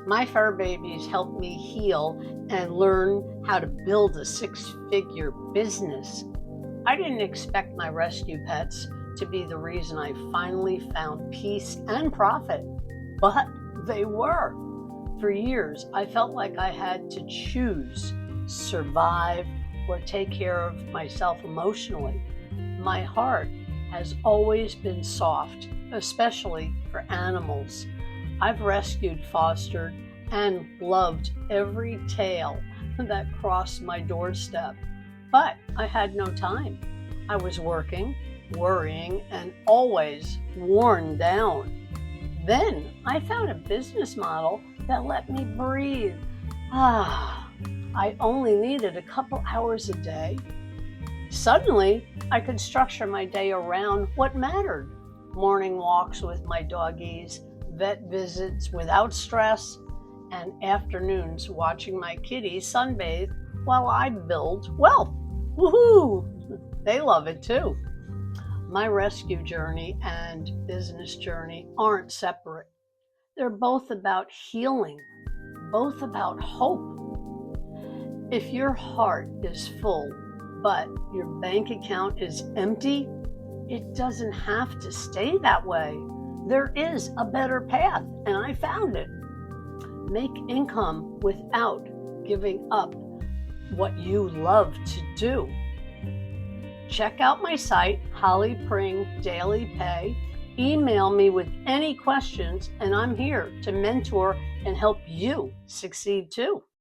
My fur babies helped me heal and learn how to build a six-figure business. I didn't expect my rescue pets to be the reason I finally found peace and profit, but they were. For years, I felt like I had to choose survive or take care of myself emotionally. My heart has always been soft, especially for animals. I've rescued, fostered, and loved every tail that crossed my doorstep. But I had no time. I was working, worrying, and always worn down. Then I found a business model that let me breathe. I only needed a couple hours a day. Suddenly, I could structure my day around what mattered. Morning walks with my doggies, vet visits without stress, and afternoons watching my kitties sunbathe while I build wealth. Woohoo! They love it too. My rescue journey and business journey aren't separate. They're both about healing, both about hope. If your heart is full, but your bank account is empty, it doesn't have to stay that way. There is a better path, and I found it. Make income without giving up what you love to do. Check out my site, Holly Pring Daily Pay. Email me with any questions, and I'm here to mentor and help you succeed too.